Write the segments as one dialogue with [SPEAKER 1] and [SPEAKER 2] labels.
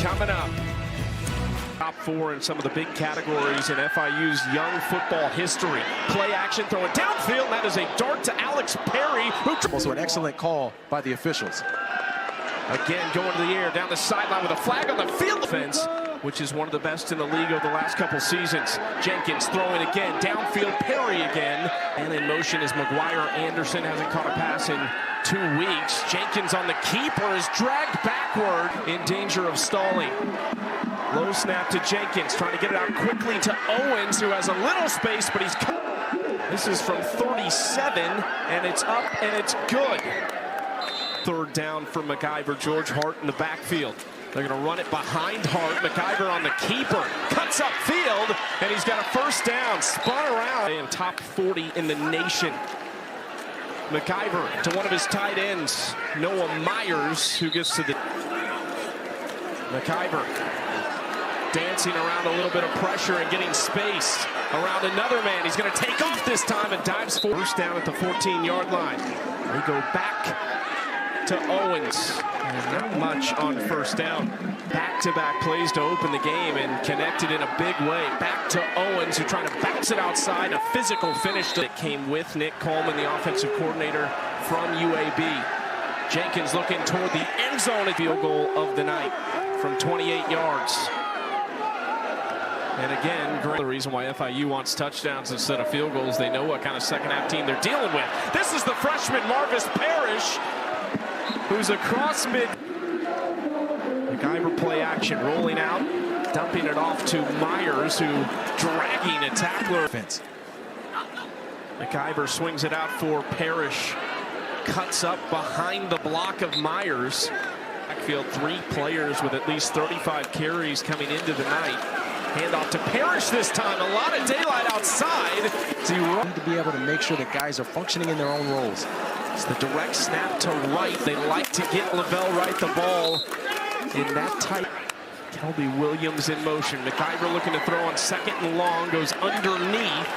[SPEAKER 1] coming up. Top 4 in some of the big categories in FIU's young football history. Play action, throw it downfield. That is a dart to Alex Perry.
[SPEAKER 2] Also an excellent call by the officials.
[SPEAKER 1] Again, going to the air, down the sideline with a flag on the field defense, which is one of the best in the league over the last couple seasons. Jenkins throwing again, downfield, Perry again. And in motion is McGuire. Anderson hasn't caught a pass in 2 weeks. Jenkins on the keeper is dragged backward, in danger of stalling. Low snap to Jenkins, trying to get it out quickly to Owens, who has a little space, but he's... This is from 37, and it's up, and it's good. Third down for MacIver. George Hart in the backfield. They're going to run it behind Hart. MacIver on the keeper. Cuts upfield, and he's got a first down. Spun around. And top 40 in the nation. MacIver to one of his tight ends, Noah Myers, who gets to the... MacIver dancing around a little bit of pressure and getting space around another man. He's going to take off this time and dives for first down at the 14-yard line. They go back to Owens. And not much on first down. Back-to-back plays to open the game and connected in a big way. Back to Owens, who's trying to bounce it outside. A physical finish that came with Nick Coleman, the offensive coordinator from UAB. Jenkins looking toward the end zone. Field goal of the night from 28 yards. And again, the reason why FIU wants touchdowns instead of field goals, they know what kind of second-half team they're dealing with. This is the freshman Marvis Parrish, who's across mid. MacIver play action, rolling out, dumping it off to Myers, who dragging a tackler. MacIver swings it out for Parrish, cuts up behind the block of Myers. Backfield, 3 players with at least 35 carries coming into the night. Handoff to Parrish this time. A lot of daylight outside.
[SPEAKER 2] Need to be able to make sure that guys are functioning in their own roles.
[SPEAKER 1] It's the direct snap to Wright. They like to get Lavelle Wright the ball in that tight. Kelby Williams in motion. MacIver looking to throw on second and long. Goes underneath.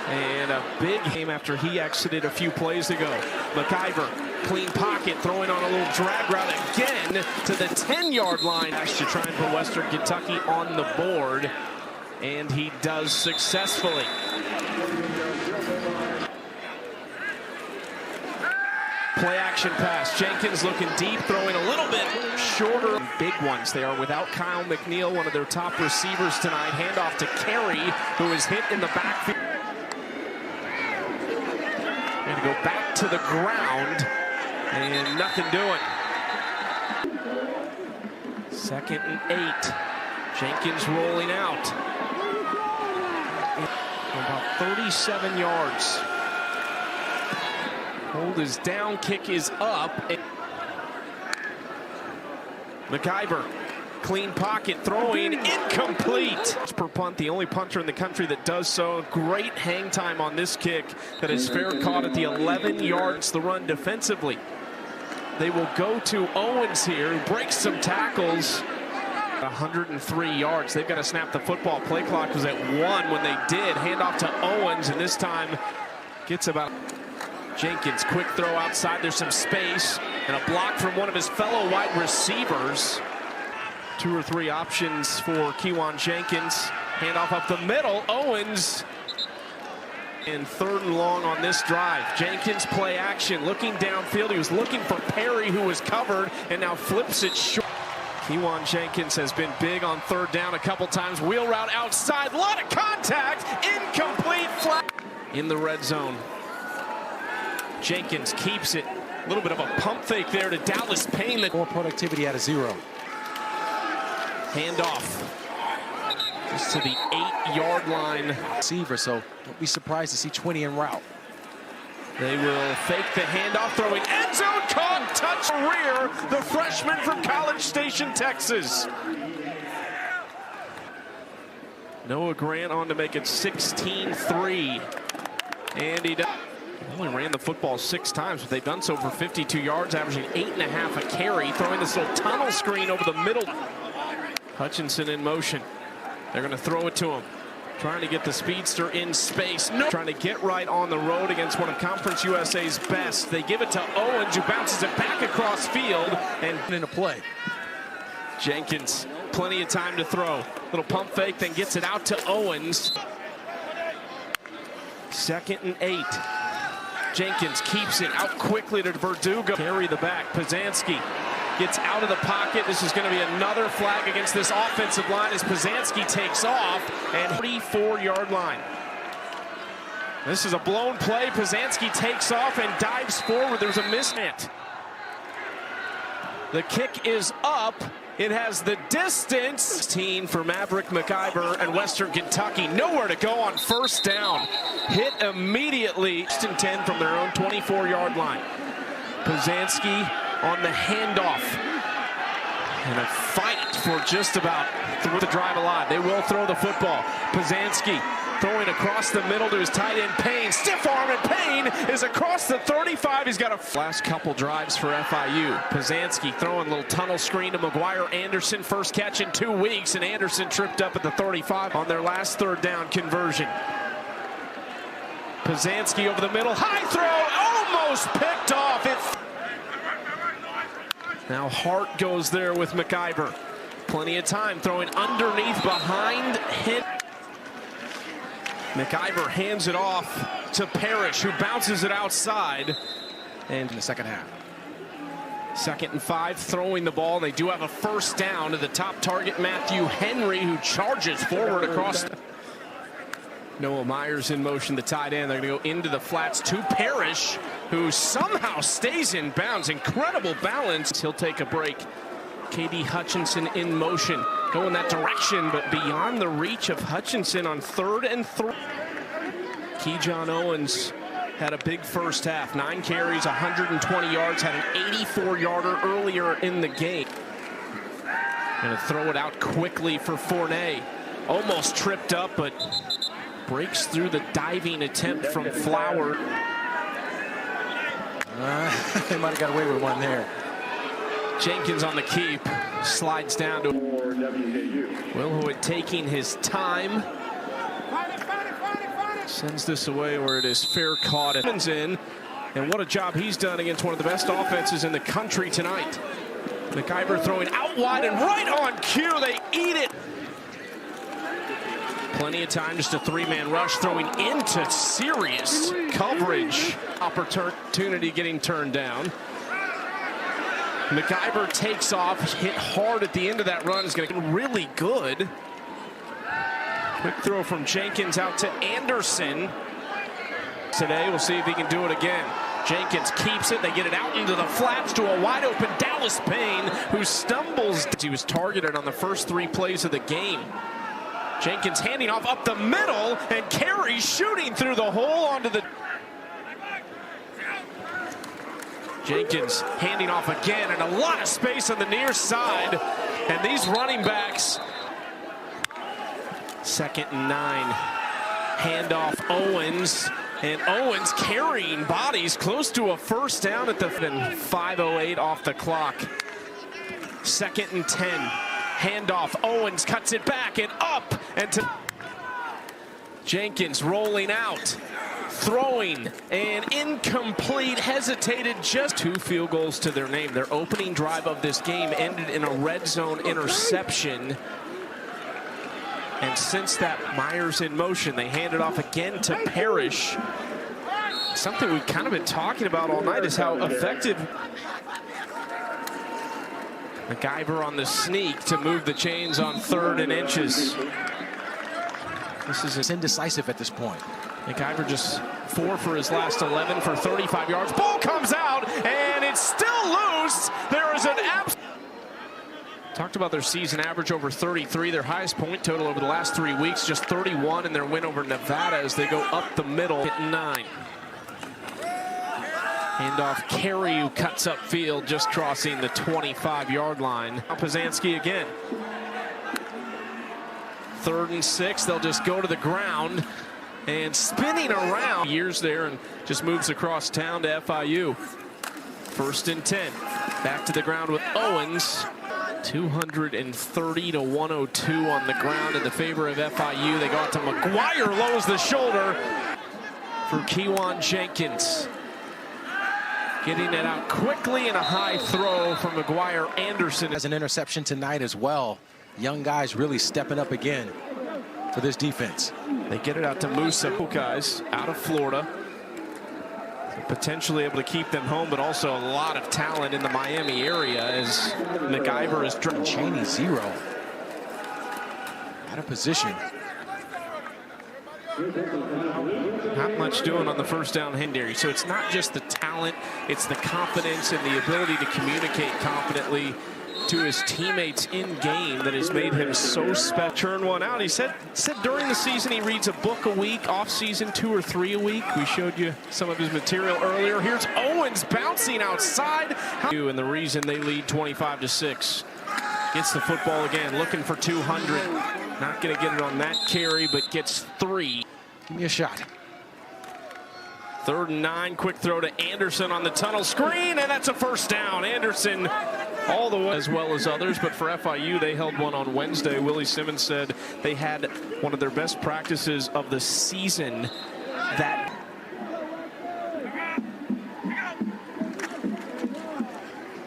[SPEAKER 1] And a big game after he exited a few plays ago. MacIver, clean pocket, throwing on a little drag route again to the 10-yard line. To try and put Western Kentucky on the board. And he does successfully. Play action pass. Jenkins looking deep, throwing a little bit shorter. Big ones. They are without Kyle McNeil, one of their top receivers tonight. Handoff to Carey, who is hit in the backfield. And go back to the ground, and nothing doing. 2nd and 8. Jenkins rolling out. About 37 yards. Hold is down, kick is up. MacIver, clean pocket, throwing, incomplete. Per punt, the only punter in the country that does so. Great hang time on this kick that is fair caught at the 11 yards the run defensively. They will go to Owens here, who breaks some tackles. 103 yards. They've got to snap the football. Play clock was at 1 when they did. Handoff to Owens, and this time gets about... Jenkins, quick throw outside. There's some space and a block from one of his fellow wide receivers. 2 or 3 options for Kewan Jenkins. Handoff up the middle. Owens. And 3rd and long on this drive. Jenkins play action, looking downfield. He was looking for Perry, who was covered, and now flips it short. Kewan Jenkins has been big on 3rd down a couple times. Wheel route outside. A lot of contact. Incomplete flat in the red zone. Jenkins keeps it. A little bit of a pump fake there to Dallas Payne.
[SPEAKER 2] More productivity out of 0.
[SPEAKER 1] Handoff just to the 8-yard line.
[SPEAKER 2] Receiver, so don't be surprised to see 20 en route.
[SPEAKER 1] They will fake the handoff, throwing end zone caught, touch rear. The freshman from College Station, Texas. Noah Grant on to make it 16-3. And he does. Only ran the football 6 times, but they've done so for 52 yards, averaging 8.5 a carry, throwing this little tunnel screen over the middle. Hutchinson in motion. They're going to throw it to him. Trying to get the speedster in space. No. Trying to get right on the road against one of Conference USA's best. They give it to Owens, who bounces it back across field and
[SPEAKER 2] into play.
[SPEAKER 1] Jenkins, plenty of time to throw. Little pump fake, then gets it out to Owens. 2nd and 8. Jenkins keeps it out quickly to Verdugo. Carry the back. Pazanski gets out of the pocket. This is going to be another flag against this offensive line as Pazanski takes off and 34-yard line. This is a blown play. Pazanski takes off and dives forward. There's a mismatch. The kick is up. It has the distance. 16 for Maverick McIver and Western Kentucky. Nowhere to go on first down. Hit immediately. 1st and 10 from their own 24-yard line. Pazanski on the handoff. And a fight for just about through the drive alive. They will throw the football. Pazanski throwing across the middle to his tight end, Payne. Stiff arm, and Payne is across the 35. He's got a last couple drives for FIU. Pazanski throwing a little tunnel screen to McGuire Anderson. First catch in 2 weeks, and Anderson tripped up at the 35 on their last 3rd down conversion. Pazanski over the middle. High throw, almost picked off. Now Hart goes there with McIver. Plenty of time throwing underneath behind hit. McIver hands it off to Parrish, who bounces it outside. And in the second half. 2nd and 5, throwing the ball. They do have a first down to the top target, Matthew Henry, who charges forward across. Noah Myers in motion, the tight end. They're going to go into the flats to Parrish, who somehow stays in bounds. Incredible balance. He'll take a break. KD Hutchinson in motion, going that direction, but beyond the reach of Hutchinson on 3rd and 3. Keyshawn Owens had a big first half. 9 carries, 120 yards, had an 84-yarder earlier in the game. Going to throw it out quickly for Fournette. Almost tripped up, but breaks through the diving attempt from Flower.
[SPEAKER 2] They might have got away with one there.
[SPEAKER 1] Jenkins on the keep, slides down to Will Hoyt taking his time. Sends this away where it is fair caught. Evans in, and what a job he's done against one of the best offenses in the country tonight. McIver throwing out wide and right on cue. They eat it. Plenty of time, just a 3-man rush, throwing into serious coverage. Opportunity getting turned down. McIver takes off, hit hard at the end of that run. Is going to get really good. Quick throw from Jenkins out to Anderson. Today, we'll see if he can do it again. Jenkins keeps it. They get it out into the flats to a wide open Dallas Payne, who stumbles. He was targeted on the first 3 plays of the game. Jenkins handing off up the middle, and Carey shooting through the hole onto the... Jenkins handing off again, and a lot of space on the near side. And these running backs, 2nd and 9. Handoff Owens, and Owens carrying bodies close to a first down at the 5:08 off the clock. 2nd and 10. Handoff, Owens cuts it back and up, and to Jenkins rolling out. Throwing and incomplete, hesitated, just 2 field goals to their name. Their opening drive of this game ended in a red zone interception. And since that, Myers in motion. They hand it off again to Parrish. Something we've kind of been talking about all night is how effective McIver on the sneak to move the chains on 3rd and inches.
[SPEAKER 2] This is indecisive at this point.
[SPEAKER 1] McIver just 4 for his last 11 for 35 yards. Ball comes out, and it's still loose. There is an Talked about their season average over 33. Their highest point total over the last 3 weeks, just 31 in their win over Nevada as they go up the middle at 9. Handoff Carey, who cuts up field, just crossing the 25-yard line. Pazanski again. 3rd and 6. They'll just go to the ground. And spinning around years there and just moves across town to FIU. 1st and 10. Back to the ground with Owens. 230 to 102 on the ground in the favor of FIU. They go out to McGuire, lows the shoulder for Keyshawn Jenkins. Getting it out quickly and a high throw from McGuire. Anderson
[SPEAKER 2] has an interception tonight as well. Young guys really stepping up again for this defense.
[SPEAKER 1] They get it out to Musa, guys out of Florida. Potentially able to keep them home, but also a lot of talent in the Miami area as McIver is
[SPEAKER 2] Cheney 0. Out of position.
[SPEAKER 1] Not much doing on the first down Henry. So it's not just the talent, it's the confidence and the ability to communicate confidently to his teammates in game that has made him so special. Turn one out. He said during the season he reads a book a week, off season 2 or 3 a week. We showed you some of his material earlier. Here's Owens bouncing outside. And the reason they lead 25-6. Gets the football again, looking for 200. Not going to get it on that carry, but gets 3.
[SPEAKER 2] Give me a shot.
[SPEAKER 1] 3rd and 9, quick throw to Anderson on the tunnel screen, and that's a first down. Anderson all the way, as well as others, but for FIU, they held one on Wednesday. Willie Simmons said they had one of their best practices of the season. That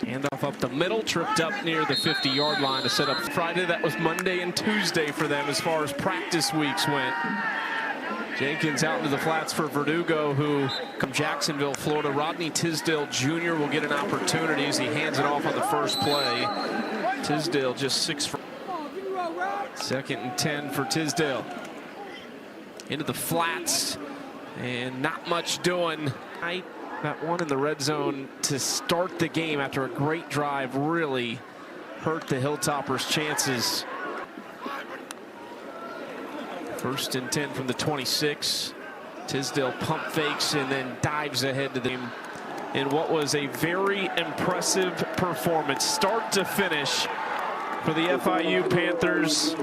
[SPEAKER 1] handoff up the middle, tripped up near the 50-yard line to set up Friday. That was Monday and Tuesday for them as far as practice weeks went. Jenkins out into the flats for Verdugo, who from Jacksonville, Florida. Rodney Tisdale Jr. will get an opportunity as he hands it off on the first play. Tisdale just 6 for 2nd and 10 for Tisdale. Into the flats and not much doing. That one in the red zone to start the game after a great drive really hurt the Hilltoppers' chances. 1st and 10 from the 26. Tisdale pump fakes and then dives ahead to them in what was a very impressive performance, start to finish, for the FIU Panthers.